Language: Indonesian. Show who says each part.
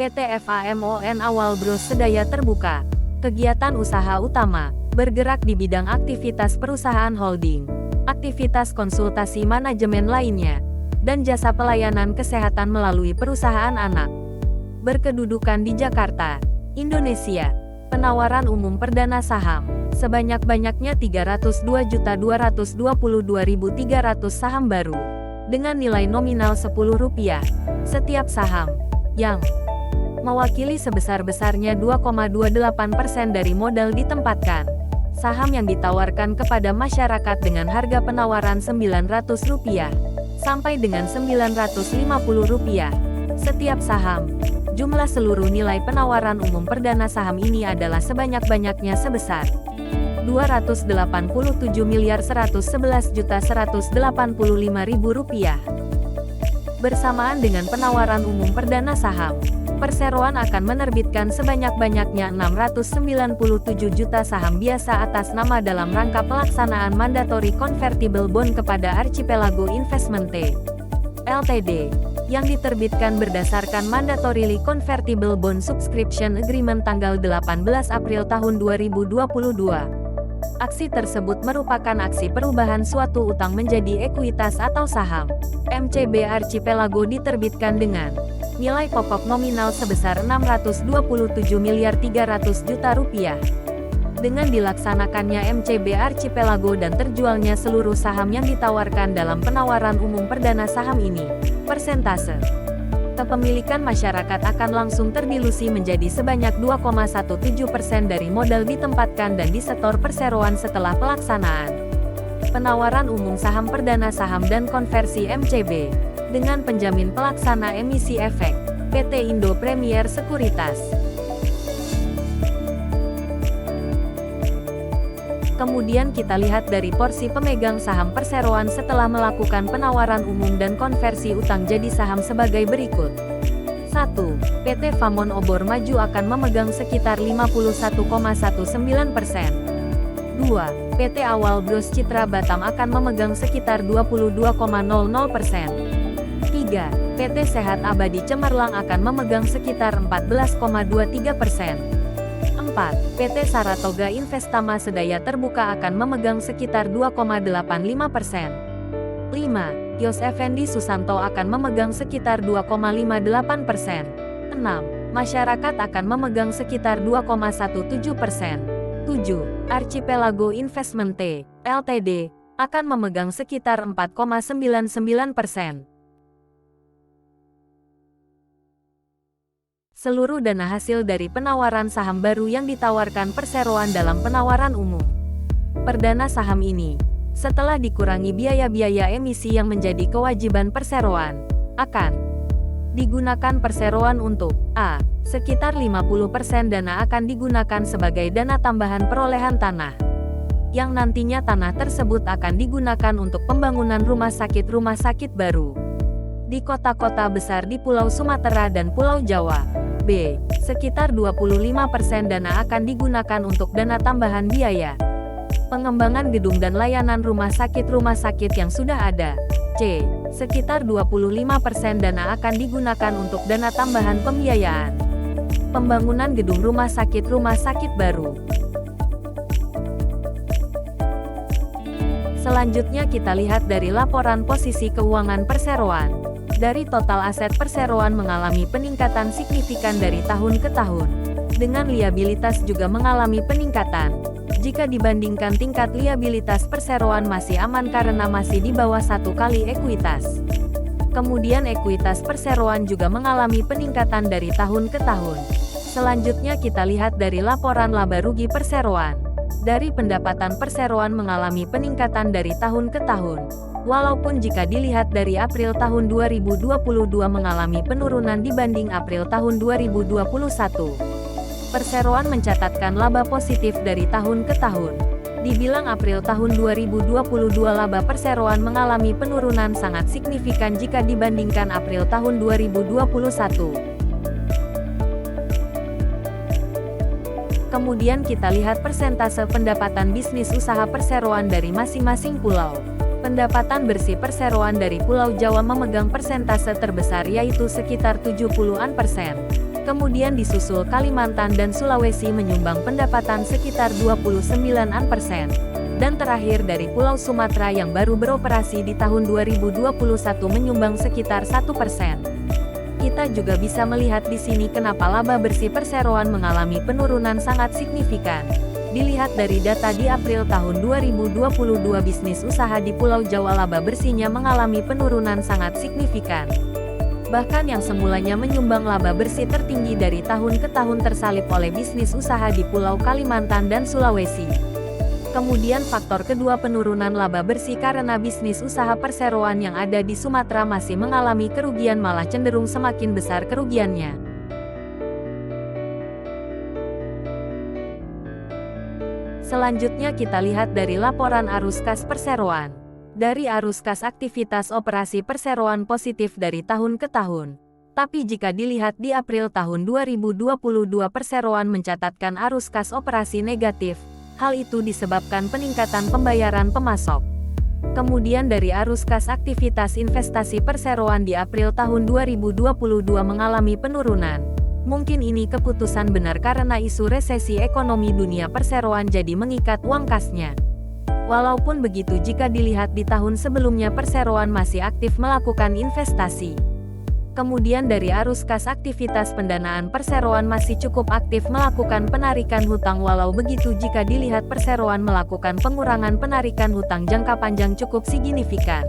Speaker 1: PT FAMON Awal Bros Sedaya Terbuka. Kegiatan usaha utama, bergerak di bidang aktivitas perusahaan holding, aktivitas konsultasi manajemen lainnya, dan jasa pelayanan kesehatan melalui perusahaan anak. Berkedudukan di Jakarta, Indonesia. Penawaran umum perdana saham, sebanyak-banyaknya 302.222.300 saham baru, dengan nilai nominal Rp10 setiap saham, yang mewakili sebesar-besarnya 2,28% dari modal ditempatkan. Saham yang ditawarkan kepada masyarakat dengan harga penawaran Rp900 sampai dengan Rp950 setiap saham. Jumlah seluruh nilai penawaran umum perdana saham ini adalah sebanyak-banyaknya sebesar Rp288.111.185.000. Berssamaan dengan penawaran umum perdana saham, perseroan akan menerbitkan sebanyak-banyaknya 697 juta saham biasa atas nama dalam rangka pelaksanaan Mandatory Convertible Bond kepada Archipelago Investment T. Ltd. yang diterbitkan berdasarkan Mandatory Convertible Bond Subscription Agreement tanggal 18 April tahun 2022. Aksi tersebut merupakan aksi perubahan suatu utang menjadi ekuitas atau saham. MCB Archipelago diterbitkan dengan nilai pokok nominal sebesar Rp627.300.000.000. Dengan dilaksanakannya MCB Archipelago dan terjualnya seluruh saham yang ditawarkan dalam penawaran umum perdana saham ini, persentase kepemilikan masyarakat akan langsung terdilusi menjadi sebanyak 2,17% dari modal ditempatkan dan disetor perseroan setelah pelaksanaan penawaran umum saham perdana saham dan konversi MCB, dengan penjamin pelaksana emisi efek, PT Indo Premier Sekuritas. Kemudian kita lihat dari porsi pemegang saham perseroan setelah melakukan penawaran umum dan konversi utang jadi saham sebagai berikut. 1. PT Famon Obor Maju akan memegang sekitar 51,19%. 2. PT Awal Bros Citra Batam akan memegang sekitar 22,00%. 3. PT Sehat Abadi Cemerlang akan memegang sekitar 14,23%. 4. PT Saratoga Investama Sedaya Terbuka akan memegang sekitar 2,85%. 5. Yos Effendi Susanto akan memegang sekitar 2,58%. 6. Masyarakat akan memegang sekitar 2,17%. 7. Archipelago Investment T. Ltd. akan memegang sekitar 4,99%. Seluruh dana hasil dari penawaran saham baru yang ditawarkan perseroan dalam penawaran umum perdana saham ini, setelah dikurangi biaya-biaya emisi yang menjadi kewajiban perseroan, akan digunakan perseroan untuk A. Sekitar 50% dana akan digunakan sebagai dana tambahan perolehan tanah, yang nantinya tanah tersebut akan digunakan untuk pembangunan rumah sakit baru di kota-kota besar di Pulau Sumatera dan Pulau Jawa. B. Sekitar 25% dana akan digunakan untuk dana tambahan biaya pengembangan gedung dan layanan rumah sakit yang sudah ada. C. Sekitar 25% dana akan digunakan untuk dana tambahan pembiayaan pembangunan gedung rumah sakit baru. Selanjutnya kita lihat dari laporan posisi keuangan perseroan. Dari total aset perseroan mengalami peningkatan signifikan dari tahun ke tahun, dengan liabilitas juga mengalami peningkatan. Jika dibandingkan tingkat liabilitas perseroan masih aman karena masih di bawah 1 kali ekuitas. Kemudian ekuitas perseroan juga mengalami peningkatan dari tahun ke tahun. Selanjutnya kita lihat dari laporan laba rugi perseroan. Dari pendapatan perseroan mengalami peningkatan dari tahun ke tahun. Walaupun jika dilihat dari April tahun 2022 mengalami penurunan dibanding April tahun 2021. Perseroan mencatatkan laba positif dari tahun ke tahun. Dibilang April tahun 2022 laba perseroan mengalami penurunan sangat signifikan jika dibandingkan April tahun 2021. Kemudian kita lihat persentase pendapatan bisnis usaha perseroan dari masing-masing pulau. Pendapatan bersih perseroan dari Pulau Jawa memegang persentase terbesar yaitu sekitar 70%. Kemudian disusul Kalimantan dan Sulawesi menyumbang pendapatan sekitar 29%. Dan terakhir dari Pulau Sumatera yang baru beroperasi di tahun 2021 menyumbang sekitar 1%. Kita juga bisa melihat di sini kenapa laba bersih perseroan mengalami penurunan sangat signifikan. Dilihat dari data di April tahun 2022, bisnis usaha di Pulau Jawa laba bersihnya mengalami penurunan sangat signifikan. Bahkan yang semulanya menyumbang laba bersih tertinggi dari tahun ke tahun tersalip oleh bisnis usaha di Pulau Kalimantan dan Sulawesi. Kemudian faktor kedua, penurunan laba bersih karena bisnis usaha perseroan yang ada di Sumatera masih mengalami kerugian, malah cenderung semakin besar kerugiannya. Selanjutnya kita lihat dari laporan arus kas perseroan. Dari arus kas, aktivitas operasi perseroan positif dari tahun ke tahun. Tapi jika dilihat di April tahun 2022, perseroan mencatatkan arus kas operasi negatif. Hal itu disebabkan peningkatan pembayaran pemasok. Kemudian dari arus kas, aktivitas investasi perseroan di April tahun 2022 mengalami penurunan. Mungkin ini keputusan benar karena isu resesi ekonomi dunia, perseroan jadi mengikat uang kasnya. Walaupun begitu, jika dilihat di tahun sebelumnya perseroan masih aktif melakukan investasi. Kemudian dari arus kas, aktivitas pendanaan perseroan masih cukup aktif melakukan penarikan hutang. Walau begitu, jika dilihat perseroan melakukan pengurangan penarikan hutang jangka panjang cukup signifikan.